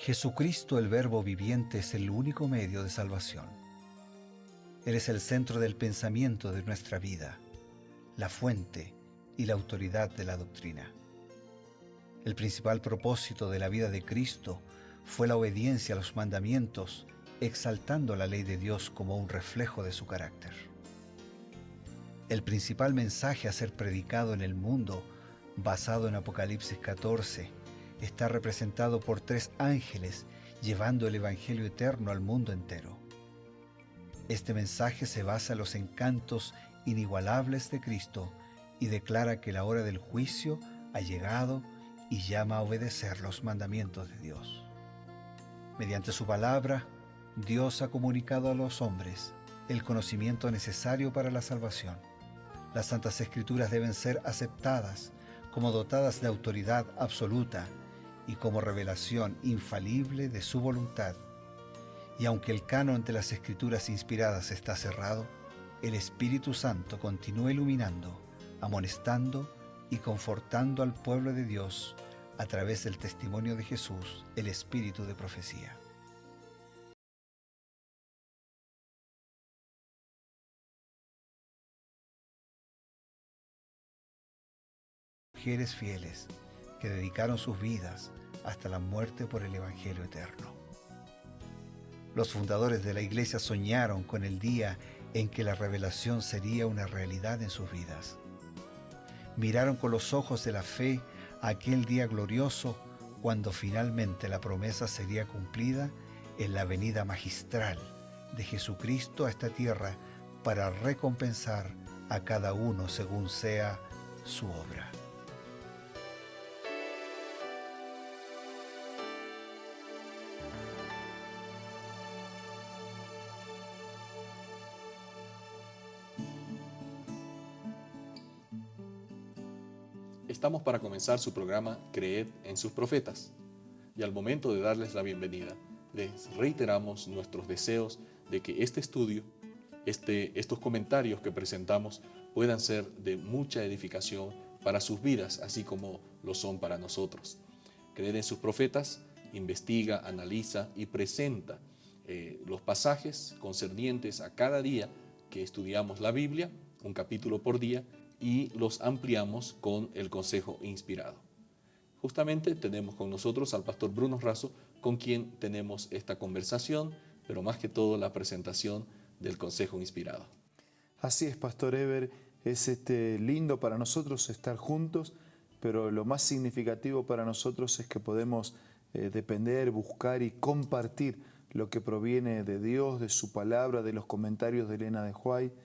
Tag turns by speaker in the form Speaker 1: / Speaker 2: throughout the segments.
Speaker 1: Jesucristo, el Verbo viviente, es el único medio de salvación. Él es el centro del pensamiento de nuestra vida, la fuente y la autoridad de la doctrina. El principal propósito de la vida de Cristo fue la obediencia a los mandamientos, exaltando la ley de Dios como un reflejo de su carácter. El principal mensaje a ser predicado en el mundo, basado en Apocalipsis 14, está representado por 3 ángeles llevando el Evangelio eterno al mundo entero. Este mensaje se basa en los encantos inigualables de Cristo y declara que la hora del juicio ha llegado y llama a obedecer los mandamientos de Dios. Mediante su palabra, Dios ha comunicado a los hombres el conocimiento necesario para la salvación. Las Santas Escrituras deben ser aceptadas como dotadas de autoridad absoluta y como revelación infalible de su voluntad. Y aunque el canon de las Escrituras inspiradas está cerrado, el Espíritu Santo continúa iluminando, amonestando y confortando al pueblo de Dios a través del testimonio de Jesús, el Espíritu de profecía. Mujeres fieles que dedicaron sus vidas hasta la muerte por el Evangelio eterno. Los fundadores de la Iglesia soñaron con el día en que la revelación sería una realidad en sus vidas. Miraron con los ojos de la fe aquel día glorioso cuando finalmente la promesa sería cumplida en la venida magistral de Jesucristo a esta tierra para recompensar a cada uno según sea su obra.
Speaker 2: Estamos para comenzar su programa Creed en sus profetas. Y al momento de darles la bienvenida, les reiteramos nuestros deseos de que este estudio, estos comentarios que presentamos puedan ser de mucha edificación para sus vidas, así como lo son para nosotros. Creed en sus profetas investiga, analiza y presenta los pasajes concernientes a cada día que estudiamos la Biblia, un capítulo por día, y los ampliamos con el consejo inspirado. Justamente tenemos con nosotros al pastor Bruno Razo, con quien tenemos esta conversación, pero más que todo la presentación del consejo inspirado.
Speaker 3: Así es, Pastor Ever, es lindo para nosotros estar juntos, pero lo más significativo para nosotros es que podemos depender, buscar y compartir lo que proviene de Dios, de su palabra, de los comentarios de Elena de White,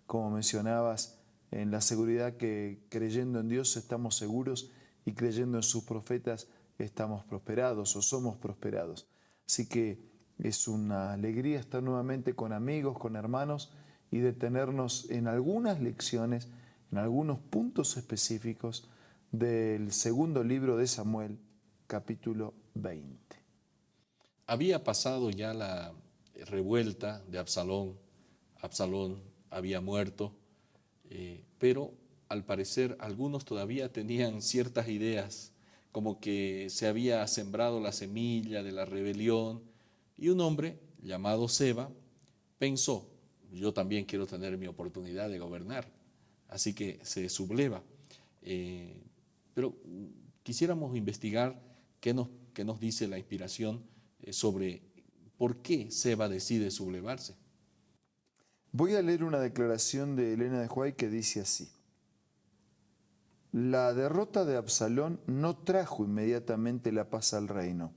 Speaker 3: como mencionabas, en la seguridad que creyendo en Dios estamos seguros y creyendo en sus profetas estamos prosperados o somos prosperados. Así que es una alegría estar nuevamente con amigos, con hermanos y detenernos en algunas lecciones, en algunos puntos específicos del segundo libro de Samuel, capítulo 20.
Speaker 2: Había pasado ya la revuelta de Absalón. Absalón había muerto. Pero al parecer algunos todavía tenían ciertas ideas, como que se había sembrado la semilla de la rebelión, y un hombre llamado Seba pensó, yo también quiero tener mi oportunidad de gobernar, así que se subleva. Pero quisiéramos investigar qué nos dice la inspiración sobre por qué Seba decide sublevarse.
Speaker 3: Voy a leer una declaración de Elena de White que dice así: la derrota de Absalón no trajo inmediatamente la paz al reino.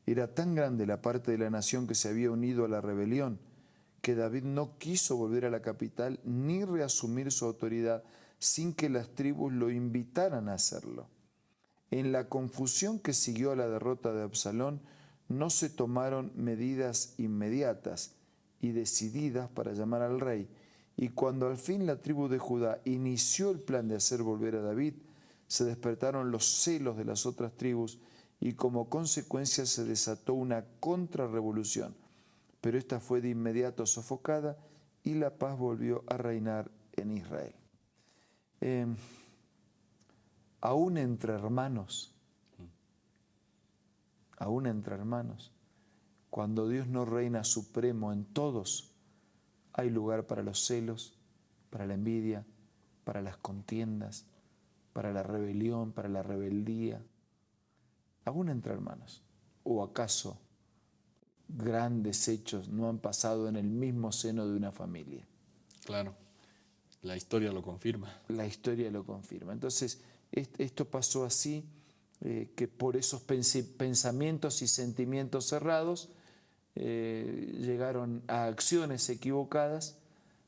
Speaker 3: Era tan grande la parte de la nación que se había unido a la rebelión que David no quiso volver a la capital ni reasumir su autoridad sin que las tribus lo invitaran a hacerlo. En la confusión que siguió a la derrota de Absalón no se tomaron medidas inmediatas y decididas para llamar al rey, y cuando al fin la tribu de Judá inició el plan de hacer volver a David, se despertaron los celos de las otras tribus y como consecuencia se desató una contrarrevolución, pero esta fue de inmediato sofocada y la paz volvió a reinar en Israel. Aún entre hermanos aún entre hermanos. Cuando Dios no reina supremo en todos, hay lugar para los celos, para la envidia, para las contiendas, para la rebelión, para la rebeldía, aún entre hermanos. ¿O acaso grandes hechos no han pasado en el mismo seno de una familia?
Speaker 2: Claro, la historia lo confirma.
Speaker 3: La historia lo confirma. Entonces, esto pasó así, que por esos pensamientos y sentimientos cerrados llegaron a acciones equivocadas,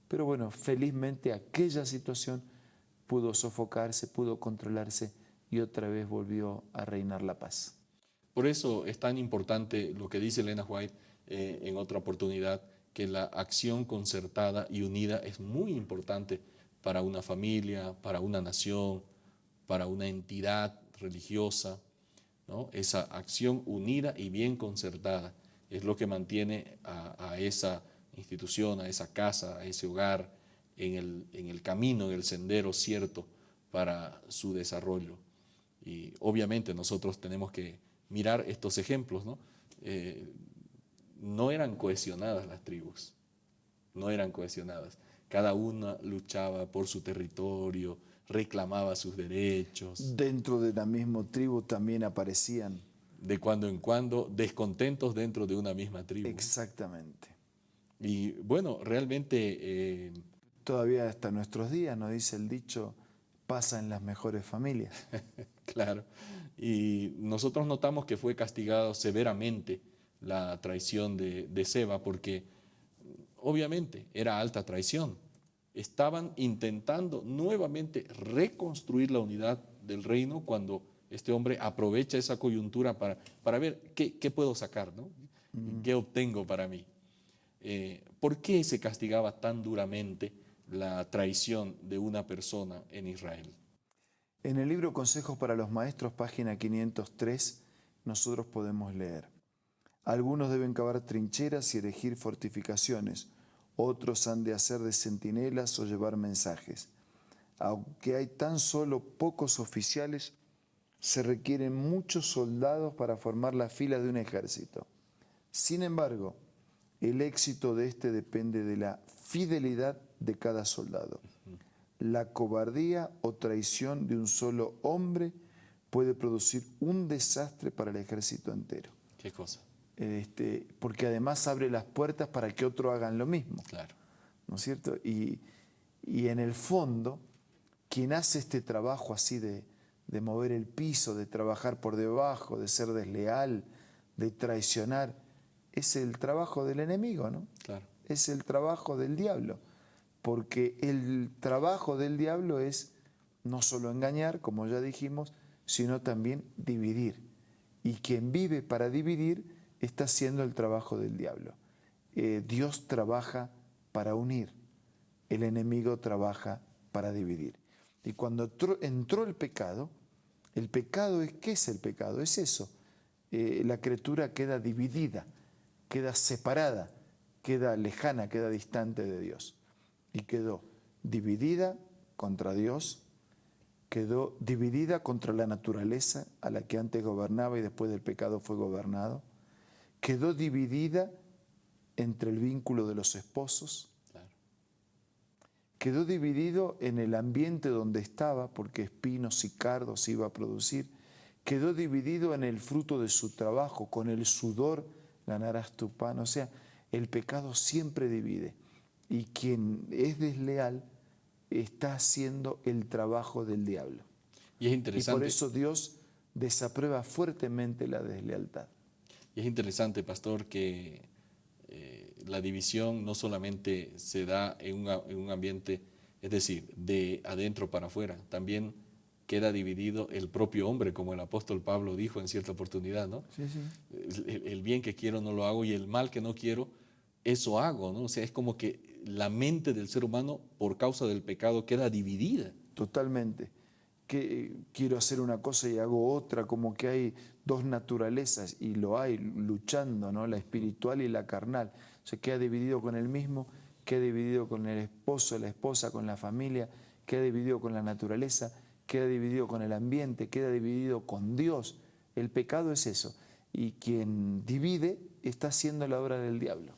Speaker 3: pero bueno, felizmente aquella situación pudo sofocarse, pudo controlarse y otra vez volvió a reinar la paz.
Speaker 2: Por eso es tan importante lo que dice Elena White en otra oportunidad, que la acción concertada y unida es muy importante para una familia, para una nación, para una entidad religiosa, ¿no? Esa acción unida y bien concertada es lo que mantiene a esa institución, a esa casa, a ese hogar en el camino, en el sendero cierto para su desarrollo. Y obviamente nosotros tenemos que mirar estos ejemplos, ¿no? No eran cohesionadas las tribus, no eran cohesionadas. Cada una luchaba por su territorio, reclamaba sus derechos.
Speaker 3: Dentro de la misma tribu también aparecían.
Speaker 2: De cuando en cuando, descontentos dentro de una misma tribu.
Speaker 3: Exactamente.
Speaker 2: Y bueno, realmente...
Speaker 3: Todavía hasta nuestros días, nos dice el dicho, pasa en las mejores familias.
Speaker 2: Claro. Y nosotros notamos que fue castigado severamente la traición de Seba, porque obviamente era alta traición. Estaban intentando nuevamente reconstruir la unidad del reino cuando este hombre aprovecha esa coyuntura para ver qué puedo sacar, ¿no? ¿Qué obtengo para mí? ¿Por qué se castigaba tan duramente la traición de una persona en Israel?
Speaker 3: En el libro Consejos para los Maestros, página 503, nosotros podemos leer: algunos deben cavar trincheras y erigir fortificaciones, otros han de hacer de centinelas o llevar mensajes. Aunque hay tan solo pocos oficiales, se requieren muchos soldados para formar la fila de un ejército. Sin embargo, el éxito de este depende de la fidelidad de cada soldado. La cobardía o traición de un solo hombre puede producir un desastre para el ejército entero.
Speaker 2: ¿Qué cosa?
Speaker 3: Porque además abre las puertas para que otros hagan lo mismo.
Speaker 2: Claro.
Speaker 3: ¿No es cierto? Y en el fondo, quien hace este trabajo así de mover el piso, de trabajar por debajo, de ser desleal, de traicionar, es el trabajo del enemigo, ¿no?
Speaker 2: Claro.
Speaker 3: Es el trabajo del diablo. Porque el trabajo del diablo es no solo engañar, como ya dijimos, sino también dividir. Y quien vive para dividir está haciendo el trabajo del diablo. Dios trabaja para unir, el enemigo trabaja para dividir. Y cuando entró el pecado es, ¿qué es el pecado? Es eso. La criatura queda dividida, queda separada, queda lejana, queda distante de Dios. Y quedó dividida contra Dios, quedó dividida contra la naturaleza a la que antes gobernaba y después del pecado fue gobernado, quedó dividida entre el vínculo de los esposos,
Speaker 2: Claro.
Speaker 3: quedó dividido en el ambiente donde estaba, porque espinos y cardos iba a producir, quedó dividido en el fruto de su trabajo, con el sudor ganarás tu pan. O sea, el pecado siempre divide. Y quien es desleal está haciendo el trabajo del diablo.
Speaker 2: Y es interesante.
Speaker 3: Y por eso Dios desaprueba fuertemente la deslealtad.
Speaker 2: Y es interesante, pastor, que la división no solamente se da en un ambiente, es decir, de adentro para afuera, también queda dividido el propio hombre, como el apóstol Pablo dijo en cierta oportunidad, ¿no?
Speaker 3: Sí, sí.
Speaker 2: El bien que quiero no lo hago y el mal que no quiero, eso hago, ¿no? O sea, es como que la mente del ser humano, por causa del pecado, queda dividida.
Speaker 3: Totalmente. Que quiero hacer una cosa y hago otra, como que hay dos naturalezas, y lo hay luchando, ¿no? La espiritual y la carnal. O sea, queda dividido con el mismo, queda dividido con el esposo, la esposa, con la familia, queda dividido con la naturaleza, queda dividido con el ambiente, queda dividido con Dios. El pecado es eso. y quien divide está haciendo la obra del diablo.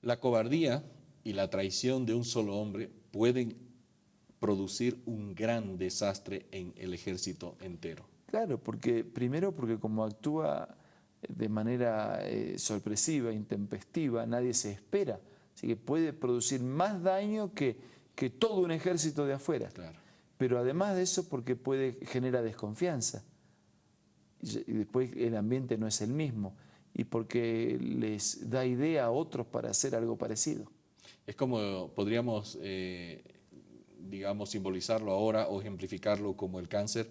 Speaker 2: La cobardía y la traición de un solo hombre pueden producir un gran desastre en el ejército entero.
Speaker 3: Claro, primero porque como actúa de manera sorpresiva, intempestiva, nadie se espera. Así que puede producir más daño que todo un ejército de afuera.
Speaker 2: Claro.
Speaker 3: Pero además de eso, porque genera desconfianza. Y después el ambiente no es el mismo. Y porque les da idea a otros para hacer algo parecido.
Speaker 2: Es como podríamos, digamos, simbolizarlo ahora o ejemplificarlo como el cáncer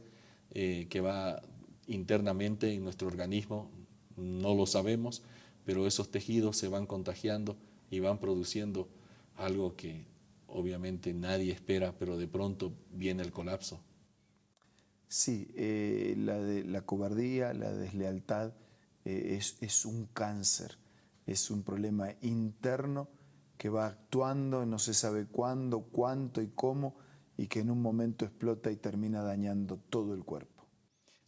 Speaker 2: que va internamente en nuestro organismo. No lo sabemos, pero esos tejidos se van contagiando y van produciendo algo que obviamente nadie espera, pero de pronto viene el colapso.
Speaker 3: Sí, la cobardía, la deslealtad es un cáncer, es un problema interno que va actuando, no se sabe cuándo, cuánto y cómo, y que en un momento explota y termina dañando todo el cuerpo.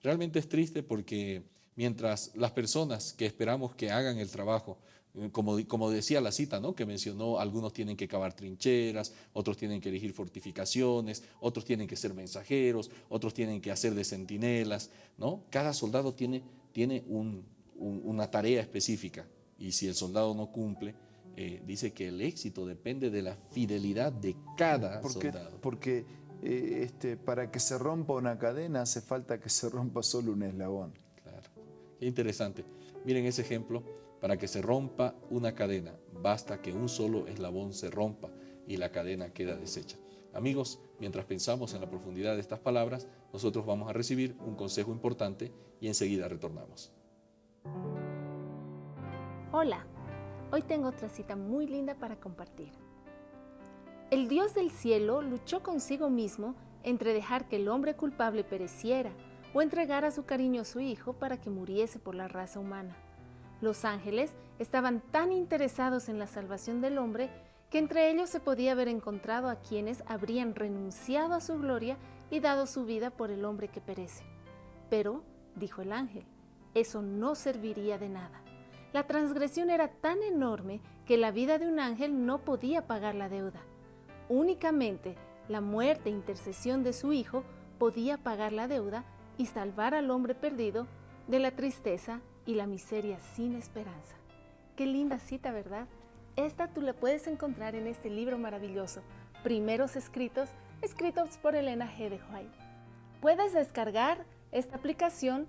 Speaker 2: Realmente es triste porque mientras las personas que esperamos que hagan el trabajo, como decía la cita, ¿no?, que mencionó, algunos tienen que cavar trincheras, otros tienen que erigir fortificaciones, otros tienen que ser mensajeros, otros tienen que hacer de centinelas, ¿no? Cada soldado tiene una tarea específica, y si el soldado no cumple, dice que el éxito depende de la fidelidad de cada soldado.
Speaker 3: Porque para que se rompa una cadena hace falta que se rompa solo un eslabón.
Speaker 2: Claro, qué interesante. Miren ese ejemplo. Para que se rompa una cadena, basta que un solo eslabón se rompa y la cadena queda deshecha. Amigos, mientras pensamos en la profundidad de estas palabras, nosotros vamos a recibir un consejo importante y enseguida retornamos.
Speaker 4: Hola, hoy tengo otra cita muy linda para compartir. El Dios del cielo luchó consigo mismo entre dejar que el hombre culpable pereciera o entregar a su cariñoso hijo para que muriese por la raza humana. Los ángeles estaban tan interesados en la salvación del hombre que entre ellos se podía haber encontrado a quienes habrían renunciado a su gloria y dado su vida por el hombre que perece. Pero, dijo el ángel, eso no serviría de nada. La transgresión era tan enorme que la vida de un ángel no podía pagar la deuda. Únicamente la muerte e intercesión de su hijo podía pagar la deuda y salvar al hombre perdido de la tristeza y la miseria sin esperanza. Qué linda cita, ¿verdad? Esta tú la puedes encontrar en este libro maravilloso, Primeros Escritos, escritos por Elena G. de White. Puedes descargar esta aplicación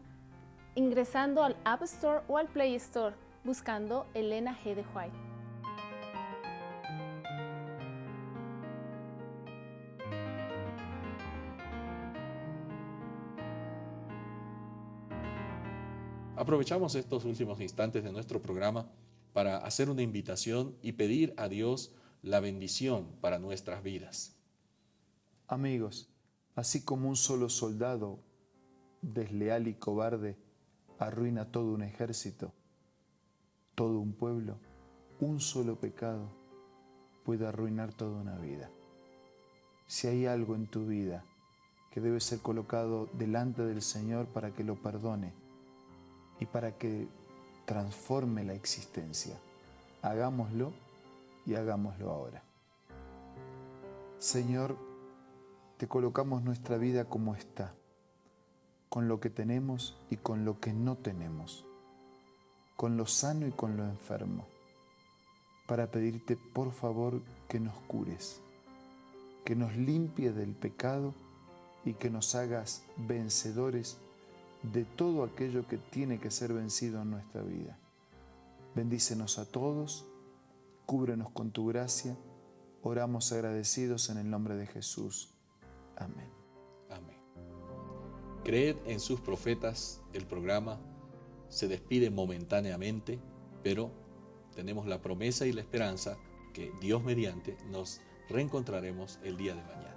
Speaker 4: ingresando al App Store o al Play Store, buscando Elena G. de White.
Speaker 2: Aprovechamos estos últimos instantes de nuestro programa para hacer una invitación y pedir a Dios la bendición para nuestras vidas.
Speaker 3: Amigos, así como un solo soldado desleal y cobarde arruina todo un ejército, todo un pueblo, un solo pecado puede arruinar toda una vida. Si hay algo en tu vida que debe ser colocado delante del Señor para que lo perdone y para que transforme la existencia, hagámoslo y hagámoslo ahora. Señor, te colocamos nuestra vida como está, con lo que tenemos y con lo que no tenemos, con lo sano y con lo enfermo, para pedirte por favor que nos cures, que nos limpie del pecado y que nos hagas vencedores de todo aquello que tiene que ser vencido en nuestra vida. Bendícenos a todos, cúbrenos con tu gracia, oramos agradecidos en el nombre de Jesús. Amén.
Speaker 2: Amén. Creed en sus profetas, el programa se despide momentáneamente, pero tenemos la promesa y la esperanza que Dios mediante nos reencontraremos el día de mañana.